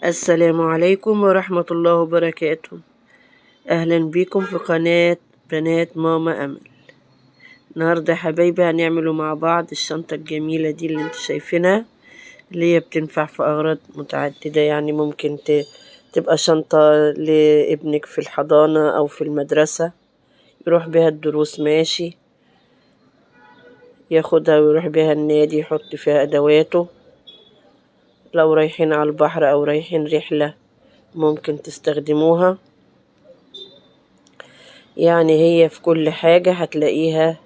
السلام عليكم ورحمة الله وبركاته. أهلا بكم في قناة بنات ماما أمل. النهاردة يا حبايبي هنعملوا مع بعض الشنطة الجميلة دي اللي انتوا شايفينها، اللي هي بتنفع في أغراض متعددة. يعني ممكن تبقى شنطة لابنك في الحضانة أو في المدرسة، يروح بها الدروس ماشي، ياخدها ويروح بها النادي يحط فيها أدواته. لو رايحين على البحر أو رايحين رحلة ممكن تستخدموها. يعني هي في كل حاجة هتلاقيها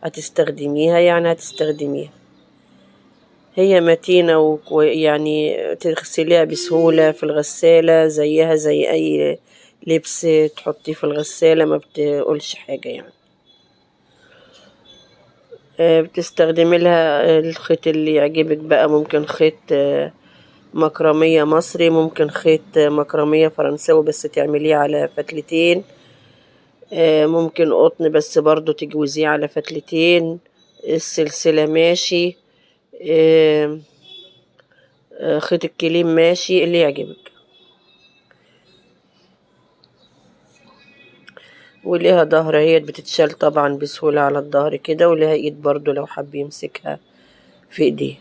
هتستخدميها، يعني هتستخدميها. هي متينة يعني تغسليها بسهولة في الغسالة، زيها زي أي لبس تحطيه في الغسالة، ما بتقولش حاجة يعني. بتستخدمي لها الخيط اللي يعجبك بقى، ممكن خيط مكرمية مصري، ممكن خيط مكرمية فرنساوي بس تعمليه على فتلتين، ممكن قطن بس برضو تجوزيه على فتلتين، السلسلة ماشي، خيط الكليم ماشي، اللي يعجبك. وليها ظهر، هي بتتشال طبعا بسهولة على الظهر كده، وليها ايد برضو لو حب يمسكها في ايديه.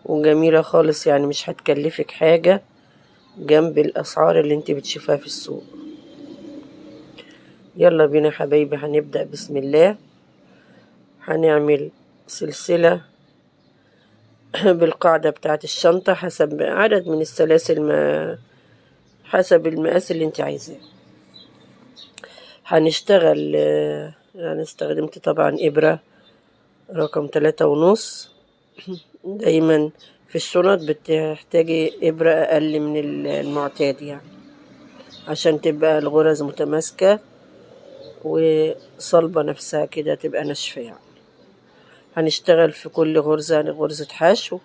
وجميلة خالص، يعني مش هتكلفك حاجة جنب الأسعار اللي انت بتشوفها في السوق. يلا بينا يا حبايبي، هنبدأ بسم الله. هنعمل سلسلة بالقاعدة بتاعت الشنطة حسب عدد من السلاسل، حسب المقاس اللي انت عايزاه. هنشتغل، انا استخدمت طبعا إبرة رقم 3.5. دايما في الشنط بتحتاجي إبرة أقل من المعتاد، يعني عشان تبقى الغرز متماسكة وصلبة نفسها كده، تبقى ناشفة يعني. هنشتغل في كل غرزة غرزة حشو.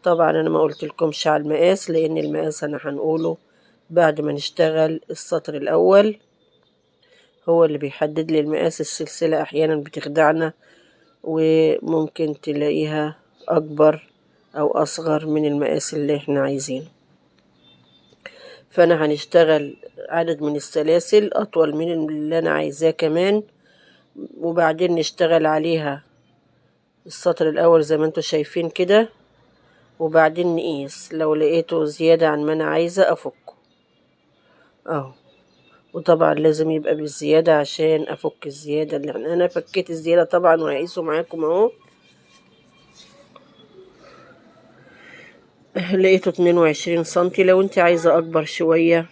طبعا انا ما قلت لكمش على المقاس، لان المقاس انا هنقوله بعد ما نشتغل السطر الاول، هو اللي بيحدد لي المقاس. السلسلة احيانا بتخدعنا وممكن تلاقيها اكبر او اصغر من المقاس اللي احنا عايزينه. فانا هنشتغل عدد من السلاسل اطول من اللي انا عايزاه كمان، وبعدين نشتغل عليها السطر الاول زي ما انتوا شايفين كده، وبعدين نقيس. لو لقيته زيادة عن ما انا عايزة افكه اهو. وطبعا لازم يبقى بالزيادة عشان افك الزيادة اللي انا فكيت الزيادة طبعا، وهقيسه معاكم اهو. لقيته 22 سنتي. لو انت عايزة اكبر شوية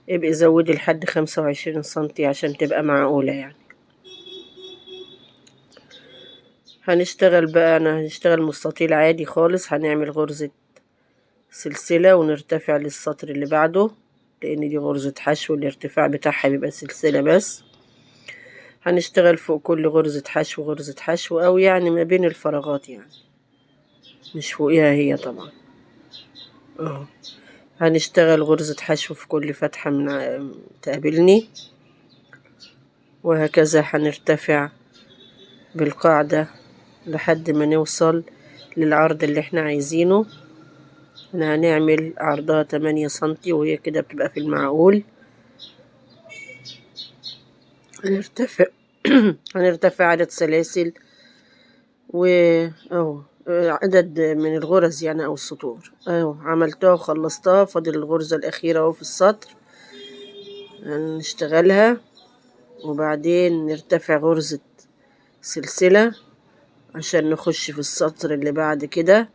ابقي زودي لحد 25 سنتي عشان تبقى معقولة يعني. هنشتغل بقى، انا هنشتغل مستطيل عادي خالص. هنعمل غرزة سلسلة ونرتفع للسطر اللي بعده، لان دي غرزة حشو، الارتفاع بتاعها بيبقى سلسلة بس. هنشتغل فوق كل غرزة حشو غرزة حشو، او يعني ما بين الفراغات، يعني مش فوقيها هي طبعا اهو. هنشتغل غرزة حشو في كل فتحة من تقابلني، وهكذا هنرتفع بالقاعدة لحد ما نوصل للعرض اللي احنا عايزينه. احنا هنعمل عرضها 8 سنتي، وهي كده بتبقى في المعقول. هنرتفع هنرتفع عدد سلاسل اهو، عدد من الغرز يعني او السطور اهو. عملتها وخلصتها، فاضل الغرزة الاخيرة اهو في السطر هنشتغلها، وبعدين نرتفع غرزة سلسلة عشان نخش في السطر اللي بعد كده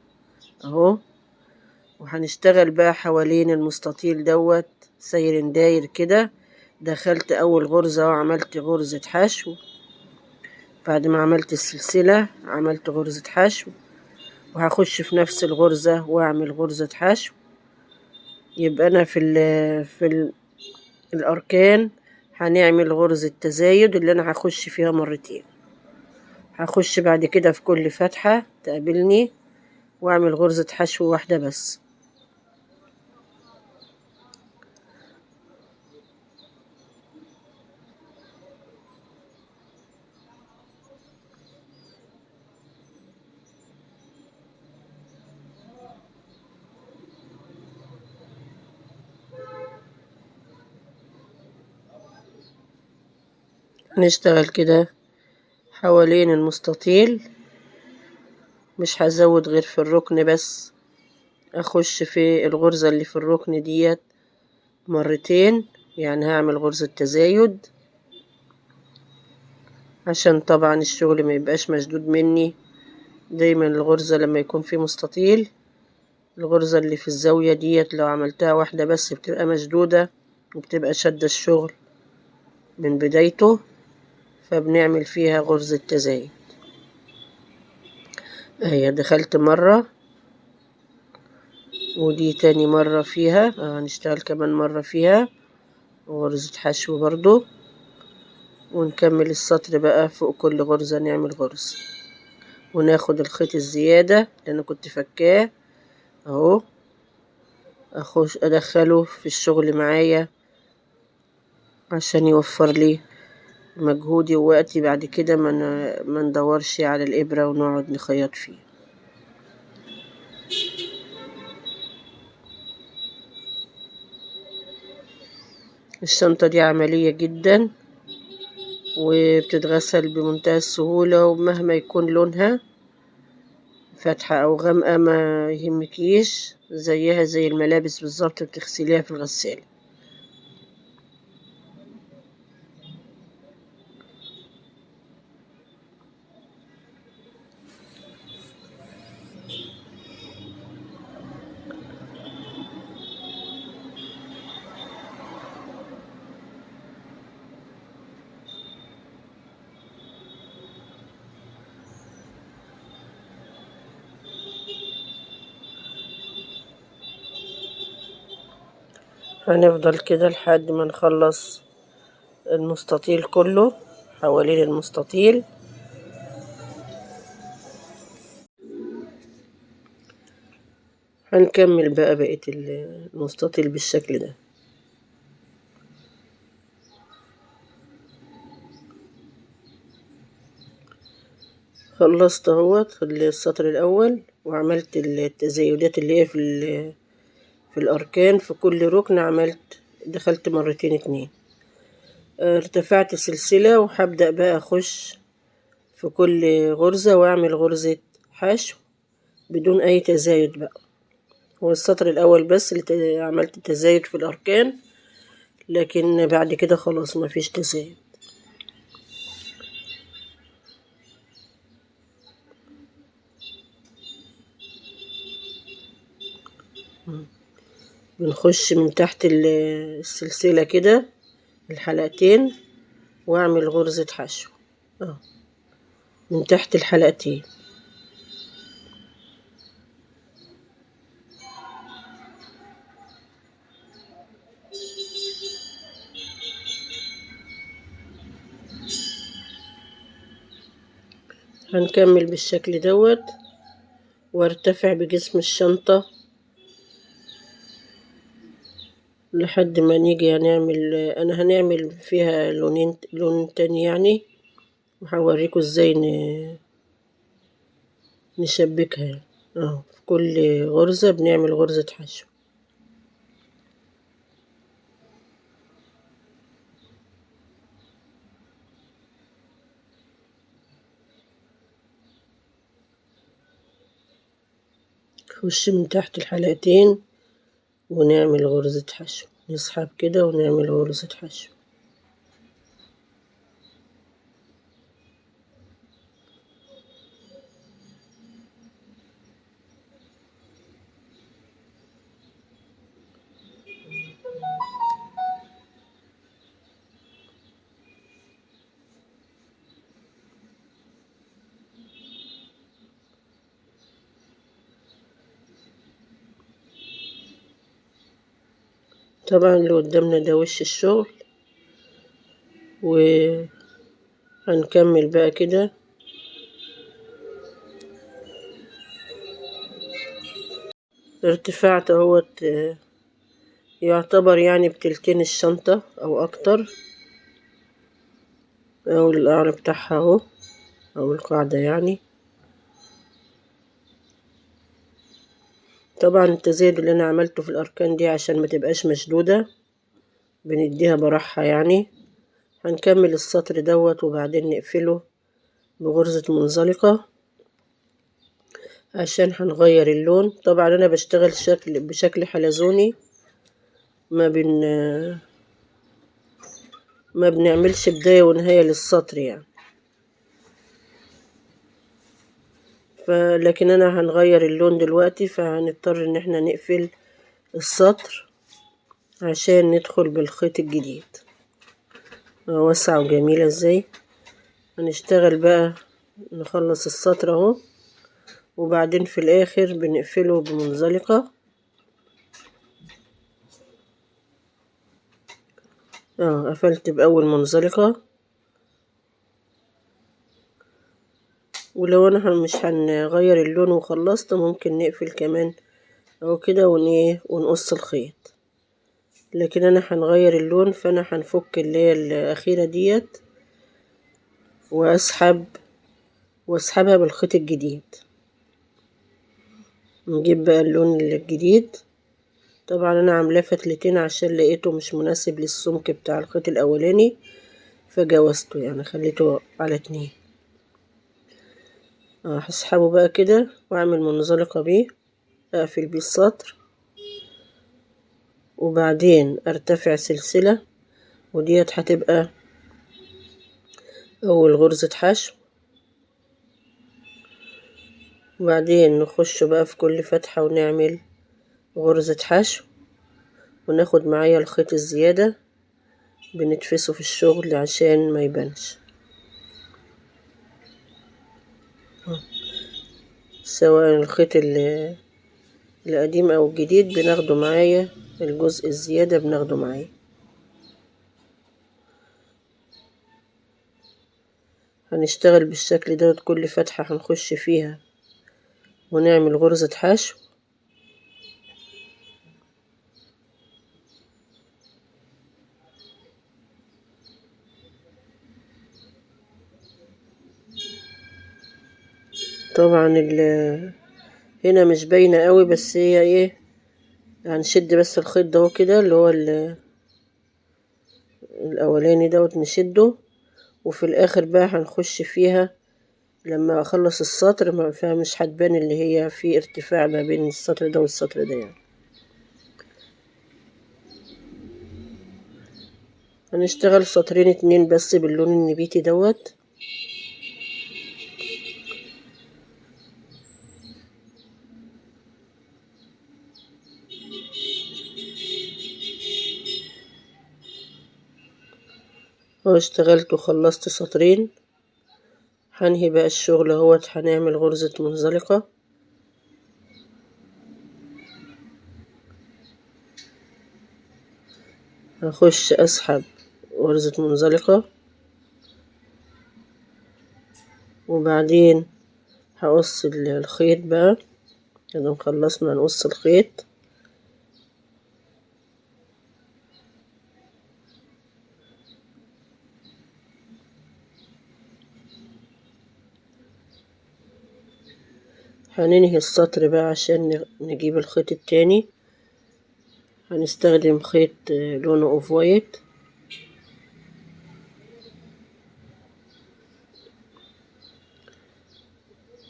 اهو. وهنشتغل بقى حوالين المستطيل دوت سير داير كده. دخلت اول غرزة وعملت غرزة حشو، بعد ما عملت السلسلة عملت غرزة حشو، وهخش في نفس الغرزة واعمل غرزة حشو. يبقى انا في الاركان هنعمل غرزة تزايد اللي انا هخش فيها مرتين. هخش بعد كده في كل فتحة تقابلني واعمل غرزة حشو واحدة بس. هنشتغل كده حوالين المستطيل، مش هزود غير في الركن بس. اخش في الغرزة اللي في الركن ديت مرتين، يعني هعمل غرزة تزايد عشان طبعا الشغل ما يبقاش مشدود مني. دايما الغرزة لما يكون في مستطيل، الغرزة اللي في الزاوية ديت لو عملتها واحدة بس بتبقى مشدودة وبتبقى شادة الشغل من بدايته، فبنعمل فيها غرزة تزايد. اهي دخلت مرة ودي تاني مرة فيها، هنشتغل كمان مرة فيها غرزة حشو برضو، ونكمل السطر بقى. فوق كل غرزة نعمل غرزة، وناخد الخيط الزيادة اللي انا كنت فكاه اهو، اخش ادخله في الشغل معايا عشان يوفر لي مجهودي ووقتي. بعد كده ما ندورش على الابرة ونقعد نخيط فيه. الشنطة دي عملية جدا وبتتغسل بمنتهى السهولة، ومهما يكون لونها فاتحة أو غامقة ما يهمكيش، زيها زي الملابس بالظبط، بتغسليها في الغسالة. هنفضل كده لحد ما نخلص المستطيل كله حوالين المستطيل. هنكمل بقى بقية المستطيل بالشكل ده. خلصت اهوت السطر الأول، وعملت التزايدات اللي هي في الأركان. في كل ركن دخلت مرتين اتنين. ارتفعت سلسلة وهبدأ بقى أخش في كل غرزة وأعمل غرزة حشو بدون أي تزايد بقى. هو السطر الأول بس اللي عملت تزايد في الأركان، لكن بعد كده خلاص مفيش تزايد. بنخش من تحت السلسلة كده الحلقتين، وأعمل غرزة حشو من تحت الحلقتين. هنكمل بالشكل دوت، وارتفع بجسم الشنطة لحد ما نيجي هنعمل فيها لون تاني يعني، وهوريكم ازاي نشبكها. في كل غرزة بنعمل غرزة حشو. نخش من تحت الحلقتين ونعمل غرزة حشو، نسحب كده ونعمل غرزة حشو. طبعا اللي قدامنا ده وش الشغل، وهنكمل بقى كده. ارتفاعت اهوت يعتبر يعني بتلتين الشنطة او اكتر، او القعر بتاعها اهو، او القاعدة يعني. طبعا التزايد اللي انا عملته في الاركان دي عشان ما تبقاش مشدودة، بنديها براحة يعني، هنكمل السطر دوت وبعدين نقفله بغرزة منزلقة عشان هنغير اللون. طبعا انا بشتغل بشكل حلزوني، ما بنعملش بداية ونهاية للسطر يعني. لكن انا هنغير اللون دلوقتي، فهنضطر ان احنا نقفل السطر عشان ندخل بالخيط الجديد. واسعة وجميلة ازاي. هنشتغل بقى، نخلص السطر اهو، وبعدين في الاخر بنقفله بمنزلقة. قفلت باول منزلقة. ولو انا مش هنغير اللون وخلصت، ممكن نقفل كمان اهو كده ونقص الخيط. لكن انا هنغير اللون، فانا هنفك اللي هي الاخيرة ديت واسحبها بالخيط الجديد. نجيب بقى اللون الجديد. طبعا انا عاملاه فتلتين عشان لقيته مش مناسب للسمك بتاع الخيط الاولاني، فجوزته يعني خليته على 2. هسحبه بقى كده واعمل منزلقة بيه، اقفل بيه السطر، وبعدين ارتفع سلسلة، وديت هتبقى اول غرزة حشو. وبعدين نخش بقى في كل فتحة ونعمل غرزة حشو، وناخد معايا الخيط الزيادة بنتفسه في الشغل عشان ما يبانش. سواء الخيط القديم او الجديد بناخده معايا، الجزء الزيادة بناخده معايا. هنشتغل بالشكل ده، كل فتحة هنخش فيها ونعمل غرزة حشو. طبعا هنا مش باينة قوي، بس هي ايه، هنشد بس الخيط ده كده اللي هو الاولاني دوت نشده، وفي الاخر بقى هنخش فيها لما اخلص السطر، فمش هتبان اللي هي في ارتفاع ما بين السطر ده والسطر ده يعني. هنشتغل سطرين 2 بس باللون النبيتي دوت. اشتغلت وخلصت سطرين. هنهي بقى الشغل اهوت، هنعمل غرزة منزلقة. هخش اسحب غرزة منزلقة، وبعدين هقص الخيط بقى كده. خلصنا نقص الخيط. هننهي السطر بقى عشان نجيب الخيط التاني. هنستخدم خيط لونه اوف وايت.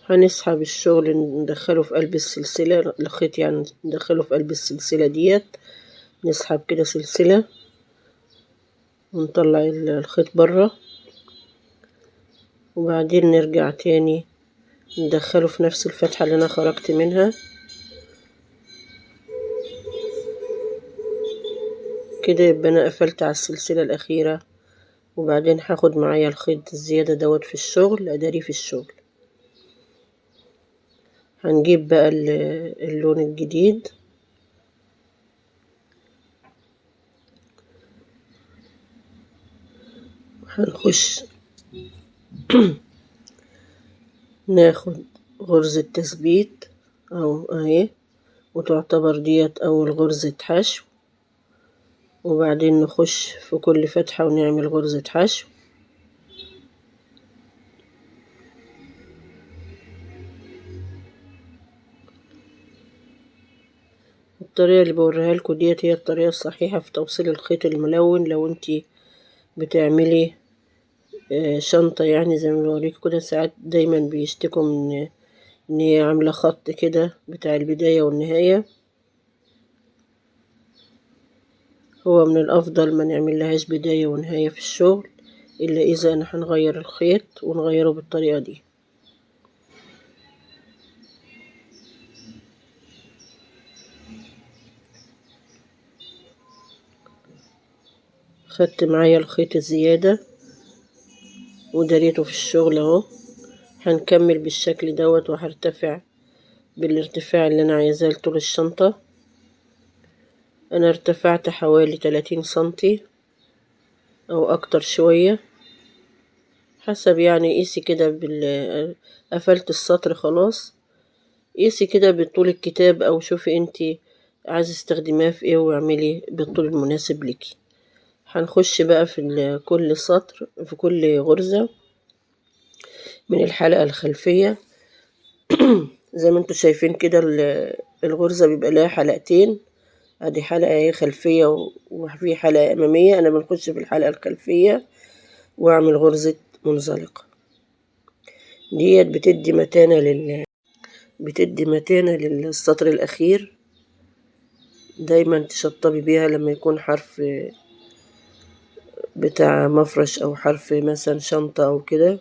هنسحب الشغل ندخله في قلب السلسلة، الخيط يعني ندخله في قلب السلسلة ديت. نسحب كده سلسلة ونطلع الخيط برا، وبعدين نرجع تاني ندخله في نفس الفتحة اللي انا خرجت منها كده. يبقى انا قفلت على السلسلة الاخيرة، وبعدين هاخد معايا الخيط الزيادة دوت في الشغل، اداري في الشغل. هنجيب بقى اللون الجديد. هنخش ناخد غرزة تثبيت او اهي، وتعتبر ديت اول غرزة حشو. وبعدين نخش في كل فتحة ونعمل غرزة حشو. الطريقة اللي بوريها لكم ديت هي الطريقة الصحيحة في توصيل الخيط الملون. لو انتي بتعملي شنطة، يعني زي ما بوريك كده. ساعات دايما بيشتكوا من ان هي عاملة خط كده بتاع البداية والنهاية. هو من الافضل ما نعملهاش بداية ونهاية في الشغل الا اذا انا هنغير الخيط ونغيره بالطريقة دي. خدت معايا الخيط الزيادة ودريته في الشغل اهو. هنكمل بالشكل دوت وهرتفع بالارتفاع اللي انا عايزاه لطول الشنطة. انا ارتفعت حوالي 30 سنتي او اكتر شوية حسب، يعني قيسي كده قفلت السطر خلاص. قيسي كده بطول الكتاب او شوفي انتي عايزة تستخدميها في ايه واعملي بالطول المناسب ليكي. هنخش بقى في كل سطر، في كل غرزة من الحلقة الخلفية. زي ما انتوا شايفين كده الغرزة بيبقى لها حلقتين. ادي حلقة اهي خلفية وفي حلقة امامية. انا بنخش في الحلقة الخلفية واعمل غرزة منزلقة. ديت بتدي متانة للسطر الاخير. دايما تشطبي بيها لما يكون حرف بتاع مفرش او حرف مثلا شنطة او كده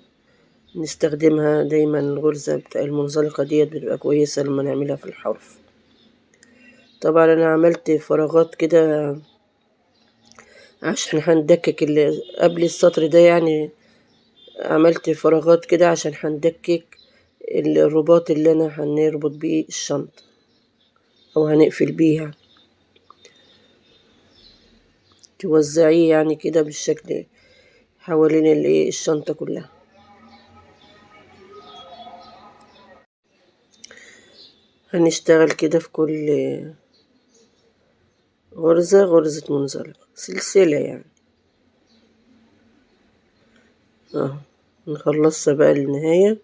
نستخدمها دايما. الغرزة بتاع المنزلقة ديت بتبقى كويسة لما نعملها في الحرف. طبعا انا عملت فراغات كده عشان هندكك اللي قبل السطر ده، يعني عملت فراغات كده عشان هندكك الرباط اللي انا هنربط بيه الشنطة او هنقفل بيها. توزعيه يعني كده بالشكل حوالين الشنطة كلها. هنشتغل كده في كل غرزة منزلقة سلسلة يعني اهو. نخلصها بقى للنهاية.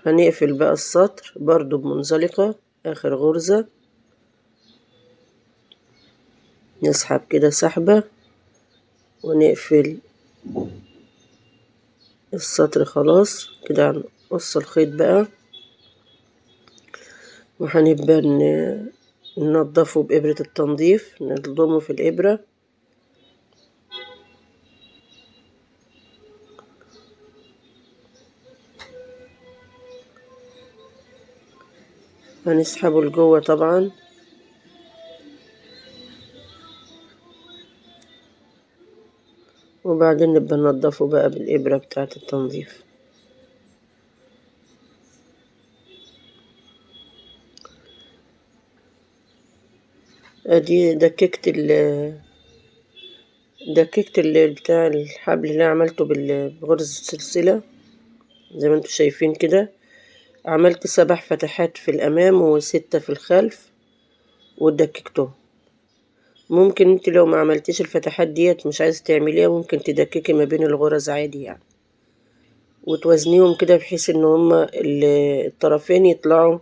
هنقفل بقى السطر برضو بمنزلقة اخر غرزة. نسحب كده سحبة ونقفل السطر. خلاص كده هنقص الخيط بقى وهنبقى ننضفه بإبرة التنظيف. نلضمه في الإبرة. هنسحبه لجوه طبعا. وبعدين نبقى ننضفه بقى بالإبرة بتاعة التنظيف. ادي دككت بتاع الحبل اللي عملته بغرزة السلسلة. زي ما انتوا شايفين كده عملت 7 فتحات في الأمام و6 في الخلف ودككته. ممكن انت لو ما عملتيش الفتحات ديت مش عايز تعمليها ممكن تدككي ما بين الغرز عادي يعني، وتوازنيهم كده بحيث ان هما الطرفين يطلعوا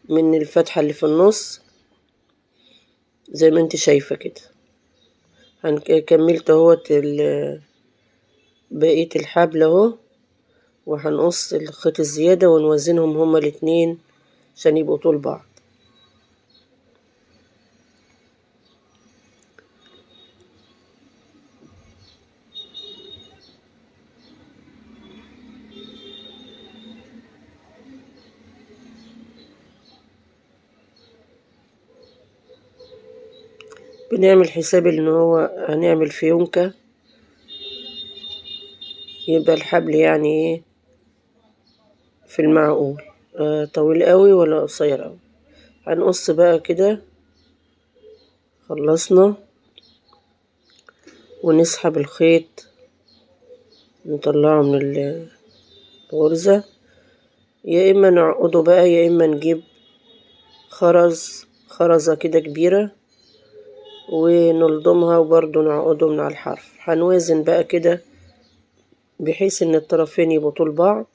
من الفتحة اللي في النص زي ما انت شايفة كده. كملت اهوت بقية الحبل اهو. وهنقص الخيط الزيادة ونوزنهم هما الاتنين عشان يبقوا طول بعض. بنعمل حساب ان هو هنعمل فيونكة يبقى الحبل يعني ايه في المعقول، طويل قوي ولا قصير قوي. هنقص بقى كده. خلصنا ونسحب الخيط نطلعه من الغرزة. يا اما نعقده بقى يا اما نجيب خرزة كده كبيرة ونلضمها وبرضو نعقده من على الحرف. هنوازن بقى كده بحيث ان الطرفين يبقوا طول بعض.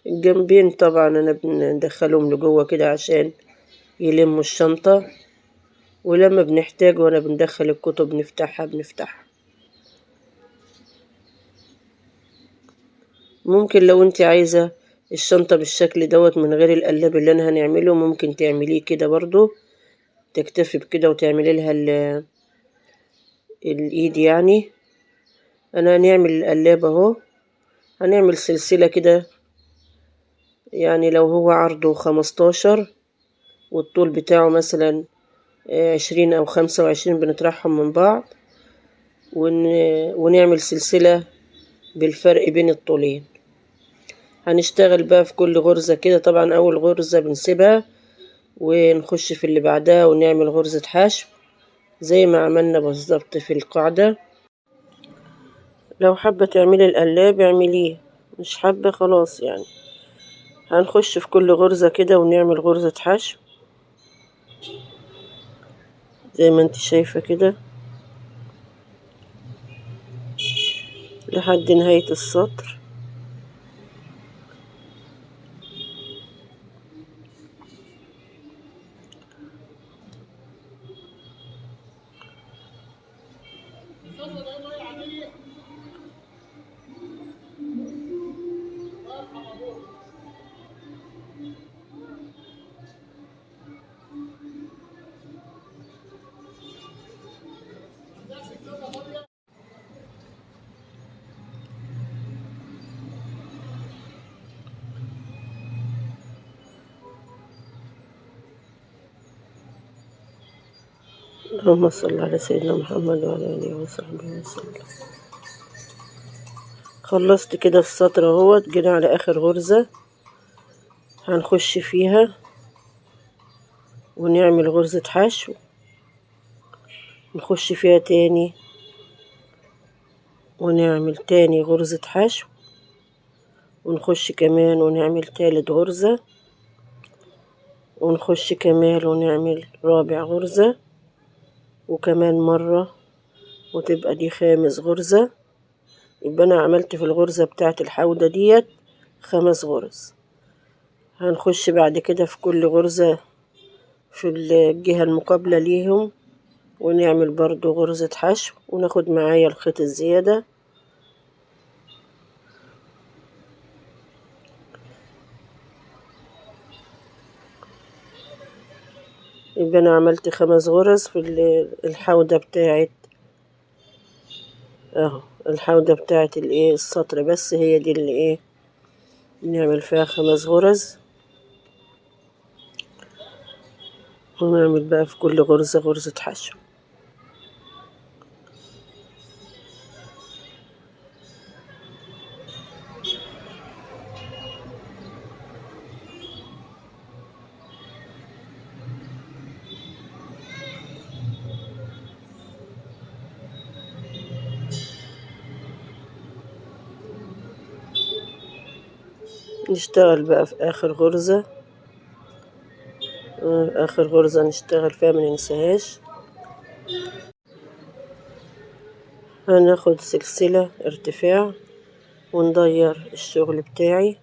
الجنبين طبعا انا بندخلهم لجوه كده عشان يلموا الشنطة، ولما بنحتاج وانا بندخل الكتب بنفتحها. ممكن لو انت عايزة الشنطة بالشكل دوت من غير القلاب اللي انا هنعمله، ممكن تعمليه كده برضو، تكتفي بكده وتعملي لها الايد يعني. انا هنعمل القلاب اهو، هنعمل سلسلة كده، يعني لو هو عرضه 15 والطول بتاعه مثلا 20 أو 25، بنطرحهم من بعض ونعمل سلسلة بالفرق بين الطولين. هنشتغل بقى في كل غرزة كده. طبعا أول غرزة بنسيبها ونخش في اللي بعدها ونعمل غرزة حشو زي ما عملنا بالظبط في القاعدة. لو حابة تعملي القلاب اعمليه، مش حابة خلاص يعني. هنخش في كل غرزة كده ونعمل غرزة حشو زي ما انت شايفة كده لحد نهاية السطر. اللهم صل على سيدنا محمد وعلى آله وصحبه وسلم. خلصت كده السطر اهوت، جينا على آخر غرزة هنخش فيها ونعمل غرزة حشو، نخش فيها تاني ونعمل تاني غرزة حشو، ونخش كمان ونعمل تالت غرزة، ونخش كمان ونعمل رابع غرزة، وكمان مرة، وتبقى دي خامس غرزة. يبقى أنا عملت في الغرزة بتاعت الحودة ديت 5 غرز. هنخش بعد كده في كل غرزة في الجهة المقابلة ليهم ونعمل برضو غرزة حشو، وناخد معايا الخيط الزيادة. يبقى أنا عملت 5 غرز في الحودة بتاعت اهو، الحودة بتاعت السطر، بس هي دي اللي نعمل فيها 5 غرز. ونعمل بقى في كل غرزة غرزة حشو. نشتغل بقى في آخر غرزة، آخر غرزة نشتغل فيها مننساهاش. هناخد سلسلة ارتفاع وندير الشغل بتاعي.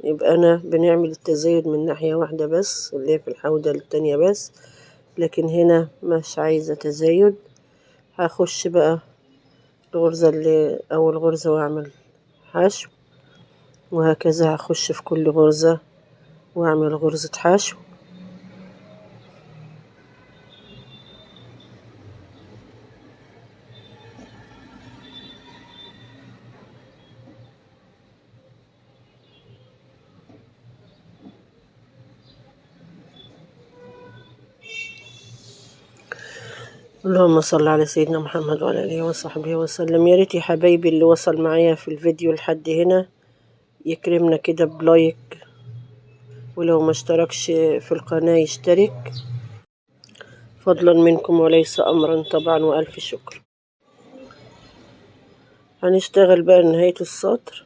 يبقى أنا بنعمل التزايد من ناحية واحدة بس اللي هي في الحودة التانية بس، لكن هنا مش عايزة تزايد. هخش بقى الغرزة اللي أول غرزة وأعمل حشو، وهكذا هخش في كل غرزة وأعمل غرزة حشو. اللهم صل على سيدنا محمد وعلى آله وصحبه وسلم. يا ريت يا حبايبي اللي وصل معايا في الفيديو لحد هنا يكرمنا كده بلايك، ولو ما اشتركش في القناة يشترك فضلا منكم وليس أمرا طبعا، وألف شكر. هنشتغل بقى نهاية السطر.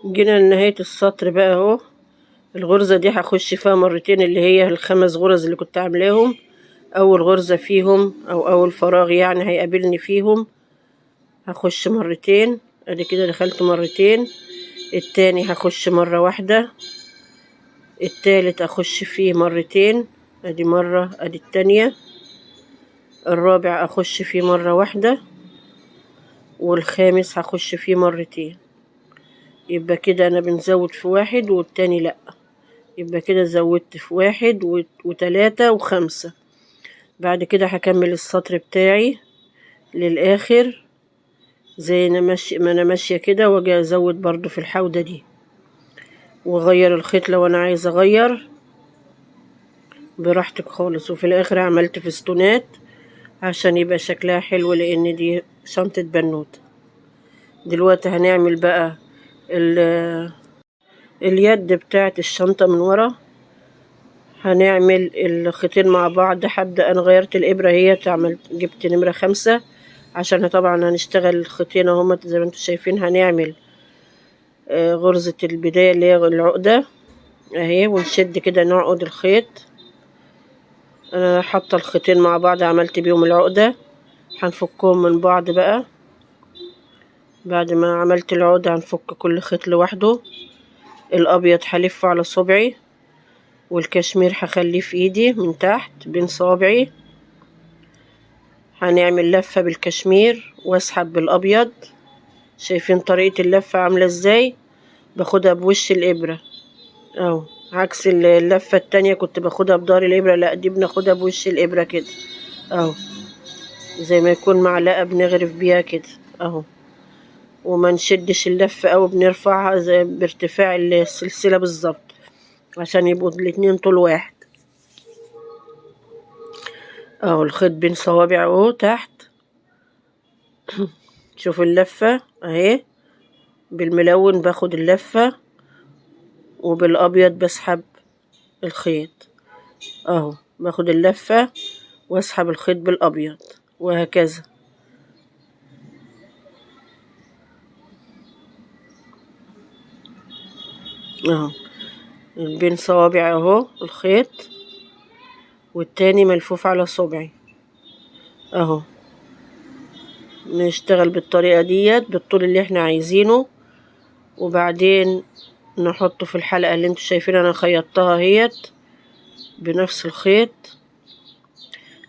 جينا لنهاية السطر بقى اهو. الغرزة دي هخش فيها مرتين، اللي هي الخمس غرز اللي كنت عاملاهم. اول غرزة فيهم او اول فراغ يعني هيقابلني فيهم هخش مرتين، ادي كده دخلت مرتين. التاني هخش مرة واحدة. التالت اخش فيه مرتين، ادي مرة ادي التانية. الرابع اخش فيه مرة واحدة، والخامس هخش فيه مرتين. يبقى كده انا بنزود في واحد والتاني لأ، يبقى كده زودت في واحد وتلاتة وخمسة. بعد كده هكمل السطر بتاعي للآخر زي ما انا ماشية كده، واجي ازود برضو في الحودة دي واغير الخيط لو انا عايزة اغير براحتك خالص. وفي الاخر عملت فستونات عشان يبقى شكلها حلو، لان دي شنطة بنوتة. دلوقتي هنعمل بقى اليد بتاعت الشنطة من ورا. هنعمل الخيطين مع بعض. هبدأ انا غيرت الابرة، هي جبت نمرة 5 عشان طبعا هنشتغل الخيطين اهما زي ما انتم شايفين. هنعمل غرزة البداية اللي هي العقدة اهي، ونشد كده نعقد الخيط. انا حاطة الخيطين مع بعض عملت بيهم العقدة. هنفكهم من بعض بقى. بعد ما عملت العقدة هنفك كل خيط لوحده. الابيض هلفه على صبعي، والكشمير هخليه في ايدي من تحت بين صوابعي. هنعمل لفة بالكشمير واسحب بالابيض. شايفين طريقة اللفة عاملة ازاي؟ باخدها بوش الابرة اهو، عكس اللفة التانية كنت باخدها بضهر الابرة، لا دي بناخدها بوش الابرة كده اهو، زي ما يكون معلقة بنغرف بيها كده اهو. وما نشدش اللفة اوي، بنرفعها زي بارتفاع السلسلة بالظبط عشان يبقوا الاتنين طول واحد اهو. الخيط بين صوابع اهو تحت. شوفوا اللفة اهي، بالملون باخد اللفة وبالابيض بسحب الخيط اهو. باخد اللفة واسحب الخيط بالابيض وهكذا اهو. بين صوابع اهو الخيط، والتاني ملفوف على صبعي اهو. نشتغل بالطريقة ديت بالطول اللي احنا عايزينه، وبعدين نحطه في الحلقة اللي انتوا شايفين انا خيطتها اهيت بنفس الخيط.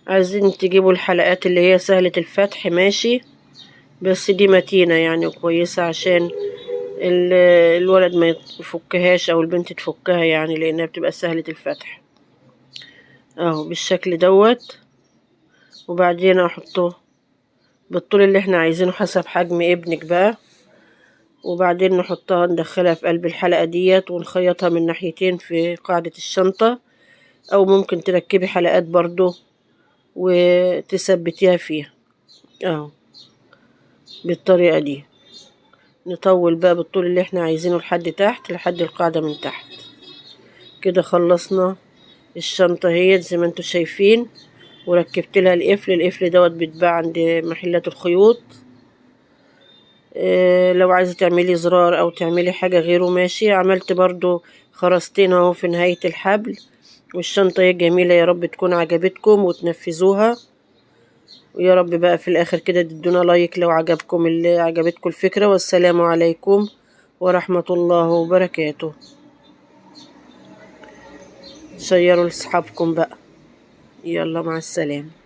عايزين تجيبوا الحلقات اللي هي سهلة الفتح ماشي، بس دي متينة يعني كويسة عشان الولد ما يفكهاش او البنت تفكها يعني، لانها بتبقى سهلة الفتح اهو بالشكل دوت. وبعدين احطه بالطول اللي احنا عايزينه حسب حجم ابنك بقى. وبعدين نحطها ندخلها في قلب الحلقة ديت ونخيطها من ناحيتين في قاعدة الشنطة، او ممكن تركبي حلقات برضو وتثبتيها فيها اهو بالطريقة دي. نطول بقى بالطول اللي احنا عايزينه لحد تحت، لحد القاعدة من تحت كده. خلصنا الشنطة هي زي ما انتوا شايفين، وركبت لها القفل دوت بيتباع عند محلات الخيوط. لو عايزة تعملي زرار او تعملي حاجة غيره ماشي. عملت برضو خرزتين اهو في نهاية الحبل. والشنطة هي جميلة، يا رب تكون عجبتكم وتنفذوها. ويا رب بقى في الاخر كده تدونا لايك لو عجبتكم الفكرة. والسلام عليكم ورحمة الله وبركاته. شيروا لاصحابكم بقى. يلا مع السلامة.